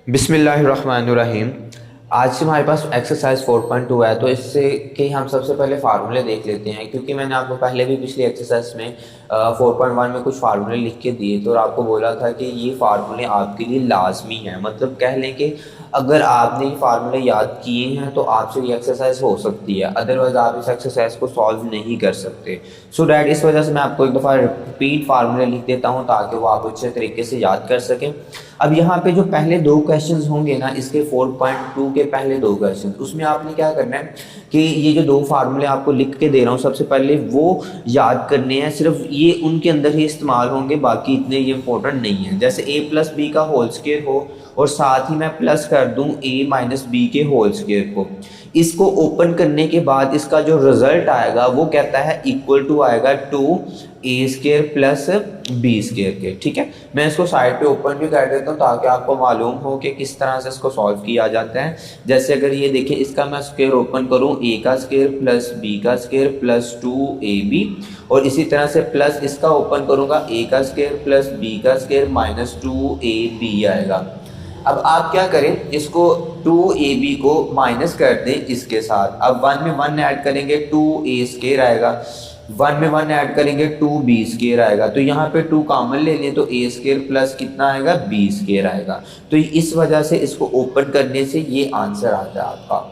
बिस्मिल्लाहिर्रहमानिर्रहीम। आज से हमारे पास एक्सरसाइज 4.2 है, तो इससे कि हम सबसे पहले फार्मूले देख लेते हैं, क्योंकि मैंने आपको पहले भी पिछली एक्सरसाइज में 4.1 में कुछ फार्मूले लिख के दिए थे और आपको बोला था कि ये फार्मूले आपके लिए लाजमी हैं। मतलब कह लें कि अगर आपने ये फार्मूले याद किए हैं तो आपसे ये एक्सरसाइज हो सकती है, अदरवाइज आप इस एक्सरसाइज को सॉल्व नहीं कर सकते। सो डैट इस वजह से मैं आपको एक दफ़ा रिपीट फार्मूले लिख देता हूँ ताकि वो आप अच्छे तरीके से याद कर सकें। अब यहाँ पे जो पहले दो क्वेश्चंस होंगे ना, इसके 4.2 के पहले दो क्वेश्चंस, उसमें आपने क्या करना है कि ये जो दो फार्मूले आपको लिख के दे रहा हूँ सबसे पहले वो याद करने हैं। सिर्फ ये उनके अंदर ही इस्तेमाल होंगे, बाकी इतने ये इंपॉर्टेंट नहीं है। जैसे a प्लस बी का होल स्क्वायर हो और साथ ही मैं प्लस कर दूं a माइनस बी के होल स्क्वायर को, इसको ओपन करने के बाद इसका जो रिजल्ट आएगा वो कहता है इक्वल टू आएगा 2a² प्लस b² के। ठीक है, मैं इसको साइड पे ओपन भी कर देता हूँ ताकि आपको मालूम हो कि किस तरह से इसको सॉल्व किया जाता है। जैसे अगर ये देखिए, इसका मैं स्क्वायर ओपन करूँ a का स्क्वायर प्लस b का स्क्वायर प्लस 2ab, और इसी तरह से प्लस इसका ओपन करूँगा a का स्क्वायर प्लस b का स्क्वायर माइनस 2ab आएगा। अब आप क्या करें, इसको 2ab को माइनस कर दें इसके साथ। अब 1 में 1 ऐड करेंगे 2a² आएगा, 1 में 1 ऐड करेंगे 2b² आएगा। तो यहाँ पे 2 कॉमन ले लें तो a² प्लस कितना आएगा, b² आएगा। तो इस वजह से इसको ओपन करने से ये आंसर आता है आपका।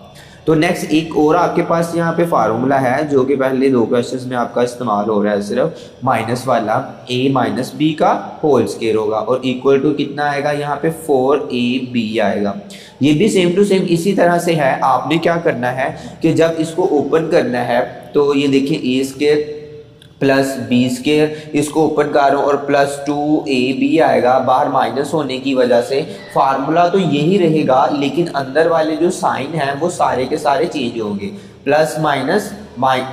तो नेक्स्ट एक और आपके पास यहाँ पे फार्मूला है जो कि पहले दो क्वेश्चंस में आपका इस्तेमाल हो रहा है, सिर्फ माइनस वाला a माइनस बी का होल स्क्वायर होगा और इक्वल टू कितना आएगा, यहाँ पे 4ab आएगा। ये भी सेम टू सेम इसी तरह से है। आपने क्या करना है कि जब इसको ओपन करना है तो ये देखिए a² प्लस b², इसको ओपन कर रहा हूँ और प्लस 2ab आएगा। बाहर माइनस होने की वजह से फार्मूला तो यही रहेगा, लेकिन अंदर वाले जो साइन हैं वो सारे के सारे चेंज होंगे। Plus minus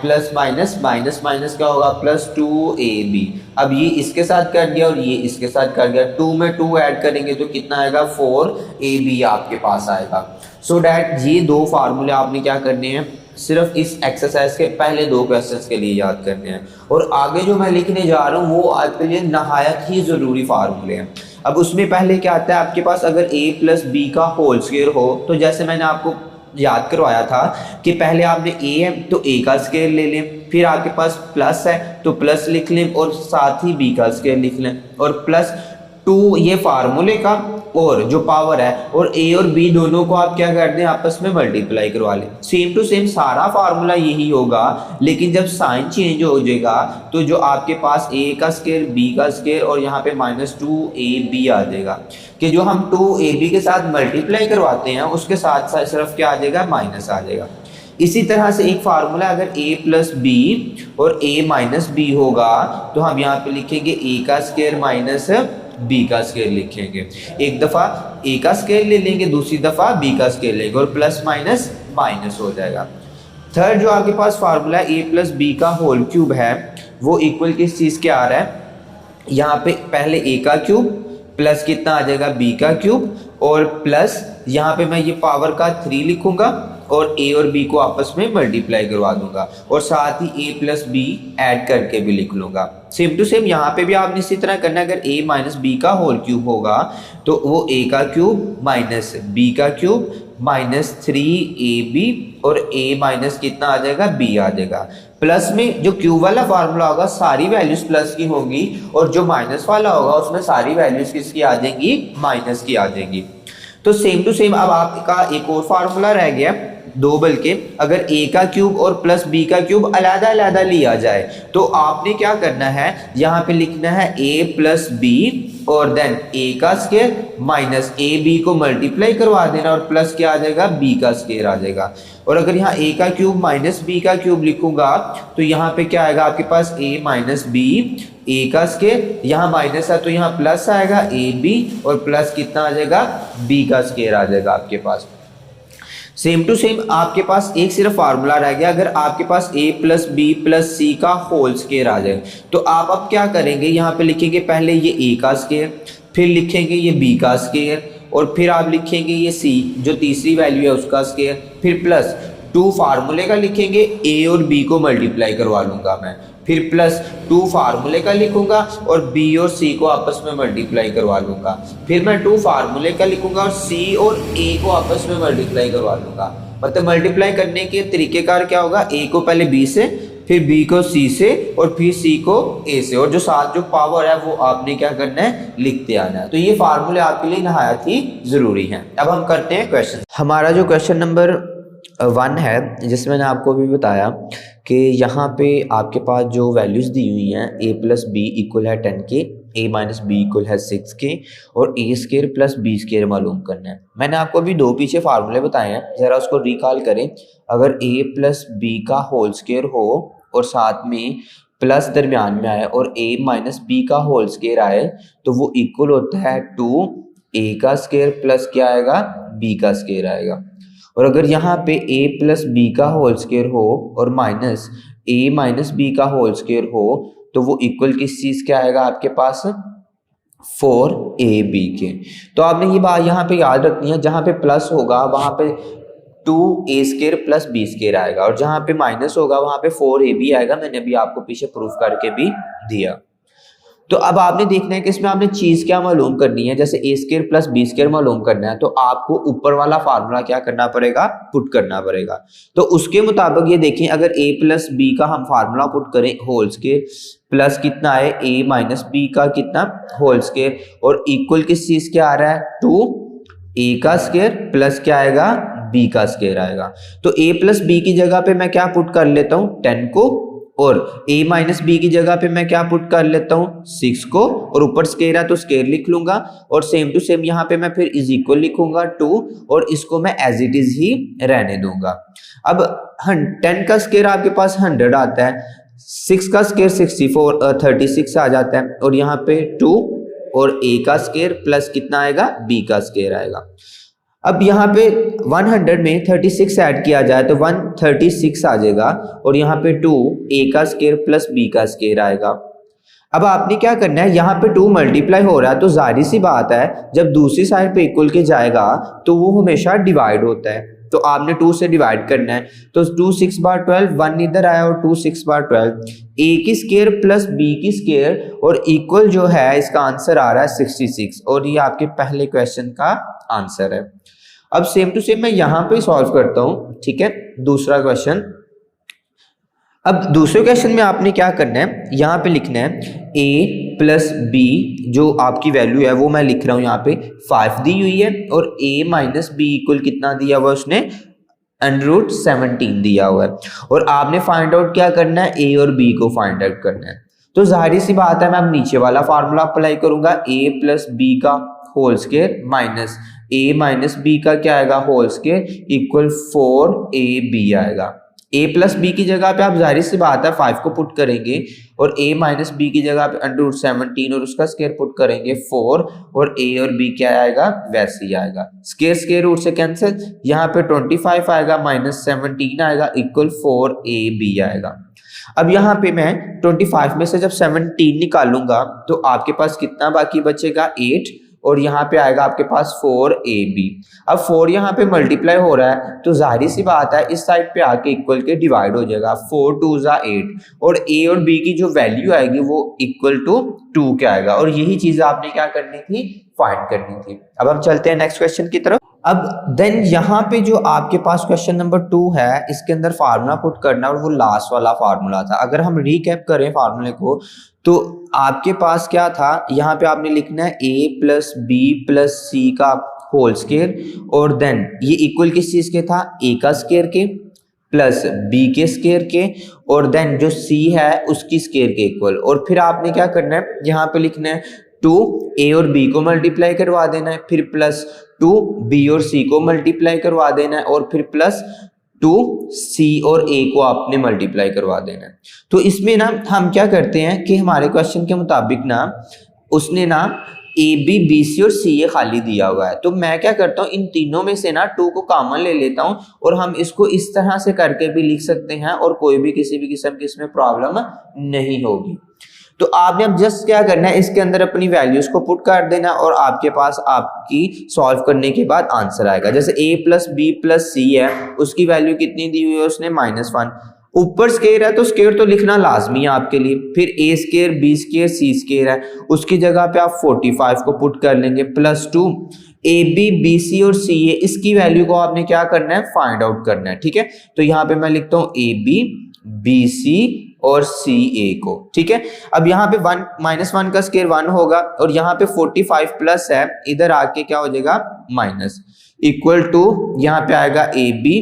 plus minus minus minus क्या होगा, प्लस 2ab। अब ये इसके साथ कर दिया और ये इसके साथ कर दिया, 2 में 2 ऐड करेंगे तो कितना आएगा, 4ab आपके पास आएगा। सो डैट ये दो फार्मूले आपने क्या करने हैं, सिर्फ इस एक्सरसाइज के पहले दो क्वेश्चंस के लिए याद करने हैं। और आगे जो मैं लिखने जा रहा हूँ वो आपके लिए नहायत ही ज़रूरी फार्मूले हैं। अब उसमें पहले क्या आता है आपके पास, अगर a प्लस बी का होल स्क्वायर हो तो जैसे मैंने आपको याद करवाया था कि पहले आपने a है तो a का स्क्वायर ले लें, फिर आपके पास प्लस है तो प्लस लिख लें और साथ ही b का स्क्वायर लिख लें, और प्लस 2 ये फार्मूले का और जो पावर है, और a और b दोनों को आप क्या कर दें, आपस में मल्टीप्लाई करवा लें। सेम टू सेम सारा फार्मूला यही होगा, लेकिन जब साइन चेंज हो जाएगा तो जो आपके पास a का स्क्वायर b का स्क्वायर और यहाँ पे माइनस 2ab आ जाएगा, कि जो हम 2ab के साथ मल्टीप्लाई करवाते हैं उसके साथ साथ सिर्फ क्या आ जाएगा, माइनस आ जाएगा। इसी तरह से एक फार्मूला, अगर a प्लस बी और a माइनस बी होगा तो हम यहाँ पे लिखेंगे a का स्क्वायर माइनस बी का स्क्वायर लिखेंगे। एक दफ़ा a का स्क्वायर ले लेंगे, दूसरी दफ़ा b का स्क्वायर लेंगे और प्लस माइनस माइनस हो जाएगा। थर्ड जो आपके पास फार्मूला a प्लस बी का होल क्यूब है वो इक्वल किस चीज़ के आ रहा है, यहाँ पे पहले a का क्यूब प्लस कितना आ जाएगा, b का क्यूब, और प्लस यहाँ पे मैं ये पावर का 3 लिखूंगा और a और b को आपस में मल्टीप्लाई करवा दूंगा और साथ ही a प्लस बी ऐड करके भी लिख लूंगा। सेम टू सेम यहाँ पे भी आपने इसी तरह करना है। अगर a माइनस बी का होल क्यूब होगा तो वो a का क्यूब माइनस b का क्यूब माइनस 3ab और a माइनस कितना आ जाएगा, b आ जाएगा। प्लस में जो क्यूब वाला फार्मूला होगा सारी वैल्यूज प्लस की होंगी और जो माइनस वाला होगा उसमें सारी वैल्यूज किसकी आ जाएंगी, माइनस की आ जाएंगी। तो सेम टू सेम अब आपका एक और फार्मूला रह गया, दो बल्कि, अगर a का क्यूब और प्लस b का क्यूब अलग अलग लिया जाए तो आपने क्या करना है, यहाँ पे लिखना है a प्लस बी और देन a का स्क्वायर माइनस ab को मल्टीप्लाई करवा देना और प्लस क्या आ जाएगा, b का स्क्वायर आ जाएगा। और अगर यहाँ a का क्यूब माइनस b का क्यूब लिखूंगा तो यहाँ पे क्या आएगा आपके पास, a माइनस b, a का स्क्वायर, यहाँ माइनस है तो यहाँ प्लस आएगा ab और प्लस कितना आ जाएगा, b का स्क्वायर आ जाएगा आपके पास। सेम टू सेम आपके पास एक सिर्फ फार्मूला रह गया, अगर आपके पास a प्लस बी प्लस सी का होल स्क्वायर आ जाए तो आप अब क्या करेंगे, यहाँ पे लिखेंगे पहले ये a का स्क्वायर, फिर लिखेंगे ये b का स्क्वायर और फिर आप लिखेंगे ये c जो तीसरी वैल्यू है उसका स्क्वायर, फिर प्लस टू फार्मूले का लिखेंगे, ए और बी को मल्टीप्लाई करवा लूंगा मैं, फिर प्लस टू फार्मूले का लिखूंगा और बी और सी को आपस में मल्टीप्लाई करवा लूंगा, फिर मैं टू फार्मूले का लिखूंगा और सी और ए को आपस में मल्टीप्लाई करवा लूंगा। मतलब मल्टीप्लाई करने के तरीकेकार क्या होगा, ए को पहले बी से, फिर बी को सी से और फिर सी को ए से, और जो साथ जो पावर है वो आपने क्या करना है, लिखते आना है। तो ये फार्मूले आपके लिए नहायत ही जरूरी हैं। अब हम करते हैं क्वेश्चन। हमारा जो क्वेश्चन नंबर 1 है, जिसमें मैंने आपको भी बताया कि यहाँ पे आपके पास जो वैल्यूज़ दी हुई हैं, a प्लस बी इक्वल है 10 के, a माइनस बी इक्वल है 6 के, और a square plus B square मालूम करना है। मैंने आपको अभी दो पीछे फार्मूले बताए हैं, ज़रा उसको रिकॉल करें। अगर a प्लस बी का होल स्केयर हो और साथ में प्लस दरमियान में आए और a माइनस बी का होल स्केयर आए, तो वो इक्वल होता है 2a का स्केयर प्लस क्या आएगा, b का स्केयर आएगा। और अगर यहाँ पे a प्लस बी का होल स्केयर हो और माइनस a माइनस बी का होल स्केयर हो, तो वो इक्वल किस चीज़ के आएगा आपके पास, 4ab के। तो आपने ये बात यहाँ पे याद रखनी है, जहाँ पे प्लस होगा वहाँ पे 2a square plus B square आएगा, और जहाँ पे माइनस होगा वहाँ पे 4ab आएगा। मैंने अभी आपको पीछे प्रूफ करके भी दिया। तो अब आपने देखना है कि इसमें आपने चीज़ क्या मालूम करनी है। जैसे a square plus B square मालूम करना है, तो आपको ऊपर वाला फार्मूला क्या करना पड़ेगा, पुट करना पड़ेगा। तो उसके मुताबिक ये देखें, अगर a प्लस बी का हम फार्मूला पुट करें होल स्केयर प्लस कितना है a माइनस बी का कितना होल स्केयर, और इक्वल किस चीज़ के आ रहा है, 2a का स्केयर प्लस क्या आएगा, b का स्केयर आएगा। तो a प्लस बी की जगह पे मैं क्या पुट कर लेता हूँ, 10 को, और a माइनस बी की जगह पे मैं क्या पुट कर लेता हूँ, 6 को, और ऊपर स्केयर है तो स्केयर लिख लूंगा, और सेम टू सेम यहाँ पे मैं फिर इज इक्वल लिखूंगा 2, और इसको मैं एज इट इज ही रहने दूंगा। अब 10 का स्केयर आपके पास 100 आता है, 6 का स्केयर 36 आ जाता है, और यहाँ पे 2 और a का स्केयर प्लस कितना आएगा, b का स्केयर आएगा। अब यहाँ पे 100 में 36 ऐड किया जाए तो 136 आ जाएगा, और यहाँ पे 2a का स्केयर प्लस b का स्केयर आएगा। अब आपने क्या करना है, यहाँ पे 2 मल्टीप्लाई हो रहा है, तो जाहिर सी बात है जब दूसरी साइड पे इक्वल के जाएगा तो वो हमेशा डिवाइड होता है, तो आपने 2 से डिवाइड करना है। तो 2 6 बार 12, 1 इधर आया और 2 6 बार 12, a की स्केयर प्लस b की स्केयर, और इक्वल जो है इसका आंसर आ रहा है 66, और ये आपके पहले क्वेश्चन का आंसर है। अब सेम टू सेम मैं यहाँ पे सॉल्व करता हूँ, ठीक है, दूसरा क्वेश्चन। अब दूसरे क्वेश्चन में आपने क्या करना है, यहाँ पे लिखना है a प्लस बी, जो आपकी वैल्यू है वो मैं लिख रहा हूँ यहाँ पे 5 दी हुई है, और a माइनस बी इक्वल कितना दिया हुआ उसने, √17 दिया हुआ है, और आपने फाइंड आउट क्या करना है, a और b को फाइंड आउट करना है। तो जाहिर सी बात है मैं अब नीचे वाला फार्मूला अप्लाई करूंगा, a प्लस बी का whole square minus a minus b का क्या आएगा, होल स्केयर इक्वल 4ab आएगा। a प्लस बी की जगह पे आप जाहिर सी बात है 5 को पुट करेंगे, और a माइनस बी की जगह पे √17 और उसका स्केयर पुट करेंगे 4, और a और b क्या आएगा, वैसे ही आएगा, स्केयर रूट से कैंसिल, यहाँ पे 25 आएगा माइनस 17 आएगा इक्वल 4ab आएगा। अब यहाँ पे मैं 25 में से जब 17 निकालूंगा तो आपके पास कितना बाकी बचेगा, 8, और यहाँ पे आएगा आपके पास 4ab। अब 4 यहाँ पे मल्टीप्लाई हो रहा है तो जाहिर सी बात है इस साइड पे आके इक्वल के डिवाइड हो जाएगा, 4 2 8, और a और b की जो वैल्यू आएगी वो इक्वल टू 2 के आएगा, और यही चीज आपने क्या करनी थी, फाइंड करनी थी। अब हम चलते हैं नेक्स्ट क्वेश्चन की तरफ। अब देन यहाँ पे जो आपके पास क्वेश्चन नंबर 2 है, इसके अंदर फार्मूला पुट करना, और वो लास्ट वाला फार्मूला था। अगर हम रिकैप करें फार्मूले को तो आपके पास क्या था, यहाँ पे आपने लिखना है a प्लस बी प्लस सी का होल स्केयर, और देन ये इक्वल किस चीज के था, a का स्केयर के प्लस b के स्केयर के, और देन जो c है उसकी स्केयर के इक्वल। और फिर आपने क्या करना है, यहाँ पे लिखना है 2a और b को मल्टीप्लाई करवा देना है, फिर प्लस 2b और c को मल्टीप्लाई करवा देना है, और फिर प्लस 2c और a को आपने मल्टीप्लाई करवा देना है। तो इसमें ना हम क्या करते हैं कि हमारे क्वेश्चन के मुताबिक ना उसने ना a b b c और c a खाली दिया हुआ है, तो मैं क्या करता हूँ इन तीनों में से ना 2 को कॉमन ले लेता हूँ, और हम इसको इस तरह से करके भी लिख सकते हैं, और कोई भी किसी भी किस्म की इसमें प्रॉब्लम नहीं होगी। तो आपने अब जस्ट क्या करना है, इसके अंदर अपनी वैल्यूज को पुट कर देना और आपके पास आपकी सॉल्व करने के बाद आंसर आएगा। जैसे a प्लस बी प्लस सी है, उसकी वैल्यू कितनी दी हुई है उसने -1। ऊपर स्केयर है तो स्केयर तो लिखना लाजमी है आपके लिए। फिर a square b square c square है, उसकी जगह पे आप 45 को पुट कर लेंगे +2 ए बी बी सी और सी ए, इसकी वैल्यू को आपने क्या करना है, फाइंड आउट करना है। ठीक है, तो यहाँ पे मैं लिखता हूँ ए बी बी सी और सी ए को। ठीक है, अब यहाँ पे -1 का स्केयर 1 होगा और यहाँ पे 45 प्लस है, इधर आके क्या हो जाएगा माइनस, इक्वल टू यहाँ पे आएगा ए बी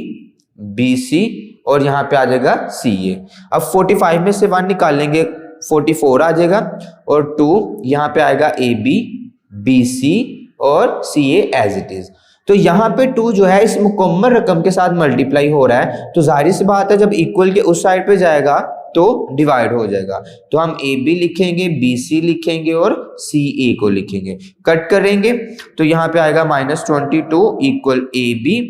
बी सी और यहाँ पे आ जाएगा सी ए। अब 45 में से 1 निकालेंगे 44 आ जाएगा और 2 यहाँ पे आएगा ए बी बी सी और c A as it is. तो यहाँ पे 2 जो है इस मुकम्मल रकम के साथ मल्टीप्लाई हो रहा है, तो जाहिर सी बात है जब इक्वल के उस साइड पे जाएगा तो डिवाइड हो जाएगा। तो हम ए बी लिखेंगे, बी सी लिखेंगे और सी ए को लिखेंगे, कट करेंगे तो यहाँ पे आएगा -22 equal a b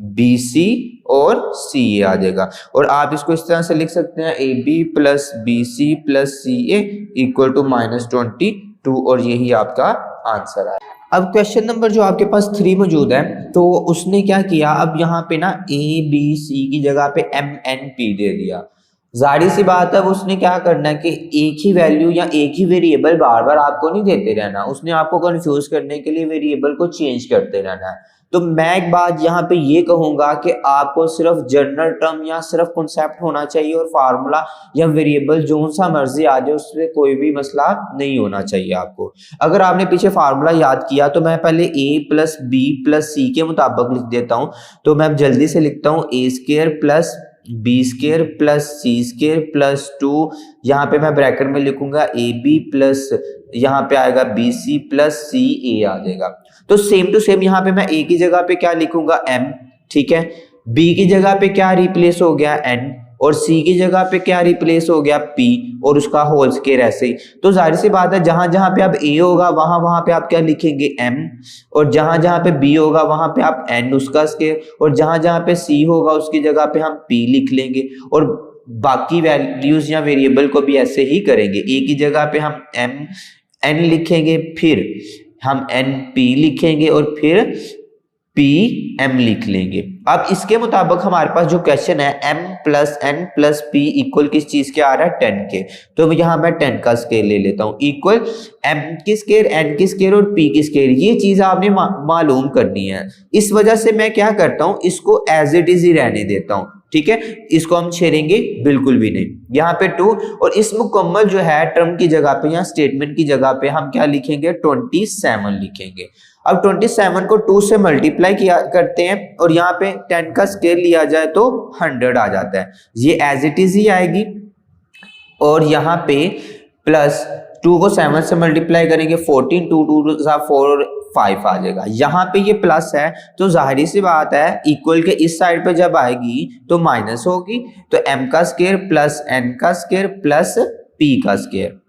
b c और सी ए आ जाएगा। और आप इसको इस तरह से लिख सकते हैं a b plus b c plus c a equal to -22 और यही आपका आंसर है। अब क्वेश्चन नंबर जो आपके पास 3 मौजूद है, तो उसने क्या किया, अब यहाँ पे ना ए बी सी की जगह पे एम एन पी दे दिया। जाहिर सी बात है उसने क्या करना है कि एक ही वैल्यू या एक ही वेरिएबल बार बार आपको नहीं देते रहना, उसने आपको कंफ्यूज करने के लिए वेरिएबल को चेंज करते रहना है। तो मैं एक बात यहाँ पे ये कहूंगा कि आपको सिर्फ जनरल टर्म या सिर्फ कॉन्सेप्ट होना चाहिए और फार्मूला या वेरिएबल जो सा मर्जी आ जाए उसमें कोई भी मसला नहीं होना चाहिए आपको। अगर आपने पीछे फार्मूला याद किया तो मैं पहले a प्लस बी प्लस सी के मुताबिक लिख देता हूँ। तो मैं जल्दी से लिखता हूँ A square plus B square plus C square plus 2, यहाँ पे मैं ब्रैकेट में लिखूंगा ए बी प्लस यहाँ पे आएगा बी सी प्लस सी ए आ जाएगा। तो सेम टू सेम यहाँ पे मैं ए की जगह पे क्या लिखूंगा m, ठीक है, बी की जगह पे क्या रिप्लेस हो गया n और सी की जगह पे क्या रिप्लेस हो गया p और उसका होल स्केयर ऐसे ही। तो जाहिर सी बात है जहां जहां पे अब a होगा वहां वहां पे आप क्या लिखेंगे m और जहां जहां पे b होगा वहां पे आप n उसका स्केयर और जहां जहां पे c होगा उसकी जगह पे हम p लिख लेंगे और बाकी वैल्यूज या वेरिएबल को भी ऐसे ही करेंगे। a की जगह पे हम m n लिखेंगे, फिर हम n p लिखेंगे और फिर पी एम लिख लेंगे। अब इसके मुताबिक हमारे पास जो क्वेश्चन है m plus n plus P equal किस चीज के आ रहा है 10 के, तो यहाँ मैं 10 का स्केयर ले लेता हूँ इक्वल m की स्केयर n की स्केयर और p की स्केयर। ये चीज आपने मालूम करनी है। इस वजह से मैं क्या करता हूँ, इसको एज इट इज ही रहने देता हूँ। ठीक है, इसको हम छेड़ेंगे बिल्कुल भी नहीं। यहाँ पे 2 और इस मुकम्मल जो है टर्म की जगह पे या स्टेटमेंट की जगह पे हम क्या लिखेंगे 27 लिखेंगे। अब 27 को 2 से मल्टीप्लाई किया करते हैं और यहाँ पे 10 का स्केयर लिया जाए तो 100 आ जाता है, ये एज इट इज ही आएगी। और यहाँ पे प्लस 2 को 7 से मल्टीप्लाई करेंगे 14, 2 2 4 5 आ जाएगा। यहाँ पे ये प्लस है तो जाहिर सी बात है इक्वल के इस साइड पे जब आएगी तो माइनस होगी, तो m का स्केयर प्लस n का स्केयर प्लस p का स्केयर।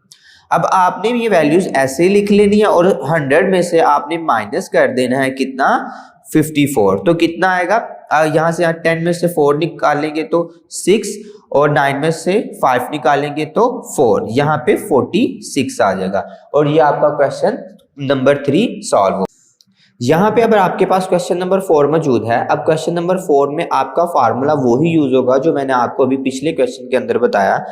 अब आपने ये वैल्यूज ऐसे ही लिख लेनी है और 100 में से आपने माइनस कर देना है कितना 54। तो कितना आएगा, यहाँ से 10 में से 4 निकालेंगे तो 6 और 9 में से 5 निकालेंगे तो 4, यहाँ पे 46 आ जाएगा। और ये आपका क्वेश्चन नंबर 3 सॉल्व हो। यहाँ पे अगर आपके पास क्वेश्चन नंबर 4 मौजूद है, अब क्वेश्चन नंबर 4 में आपका फार्मूला वही यूज होगा जो मैंने आपको अभी पिछले क्वेश्चन के अंदर बताया,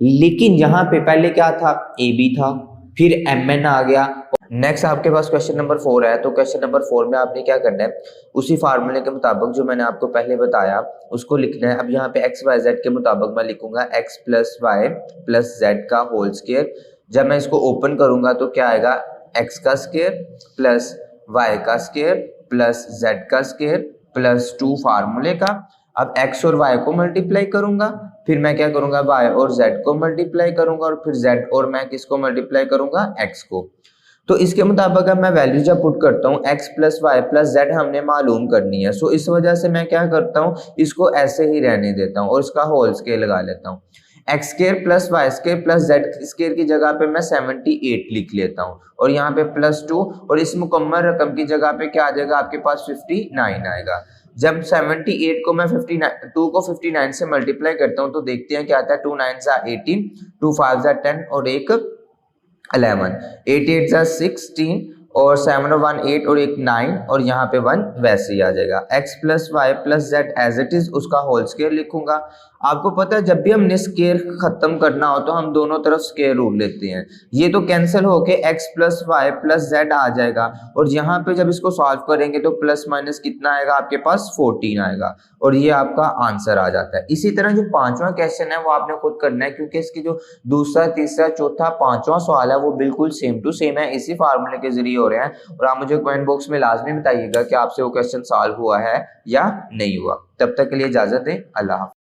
लेकिन यहाँ पे पहले क्या था ए बी था, फिर एम एन आ गया। नेक्स्ट आपके पास क्वेश्चन नंबर 4 है, तो क्वेश्चन नंबर 4 में आपने क्या करना है, उसी फार्मूले के मुताबिक जो मैंने आपको पहले बताया उसको लिखना है। अब यहाँ पे एक्स वाई जेड के मुताबिक मैं लिखूंगा x plus Y plus z का होल स्केयर। जब मैं इसको ओपन करूंगा तो क्या आएगा, एक्स का स्केयर प्लस वाई का स्केयर प्लस जेड का स्केयर प्लस 2 फार्मूले का। अब x और y को मल्टीप्लाई करूंगा, फिर मैं क्या करूंगा y और z को मल्टीप्लाई करूंगा और फिर z और मैं किसको मल्टीप्लाई करूंगा x को। तो इसके मुताबिक अब मैं वैल्यू जब पुट करता हूँ x plus Y plus z हमने मालूम करनी है। सो इस वजह से मैं क्या करता हूँ, इसको ऐसे ही रहने देता हूँ और इसका होल स्केयर लगा लेता हूँ। X square plus y square plus z square की जगह पे मैं 78 लिख लेता हूँ और यहाँ पे +2 और इस मुकम्मल रकम की जगह पे क्या आ जाएगा आपके पास 59 आएगा। जब 78 को मैं 2 को 59 से मल्टीप्लाई करता हूँ तो देखते हैं क्या आता है, 2 9 सा 18, 2 5 सा 10 और एक 11, 8 8 जा 16 और 7 और 1 8 और एक 9 और यहाँ पे 1 वैसे ही आ जाएगा। x plus Y plus z as it is उसका होल स्क्वायर लिखूंगा। आपको पता है जब भी हमने स्क्वायर खत्म करना हो तो हम दोनों तरफ स्क्वायर रूट लेते हैं। ये तो कैंसिल होके x plus Y plus Z आ जाएगा और यहाँ पे जब इसको सॉल्व करेंगे तो प्लस माइनस कितना आएगा आपके पास 14 आएगा और ये आपका आंसर आ जाता है। इसी तरह जो पांचवा क्वेश्चन है वो आपने खुद करना है क्योंकि इसकी जो दूसरा तीसरा चौथा पांचवा सवाल है वो बिल्कुल सेम टू सेम है, इसी फार्मूले के जरिए हो रहे हैं। और आप मुझे कमेंट बॉक्स में लाजमी बताइएगा कि आपसे वो क्वेश्चन सॉल्व हुआ है या नहीं हुआ। तब तक के लिए इजाजत है, अल्लाह हाफ़िज़।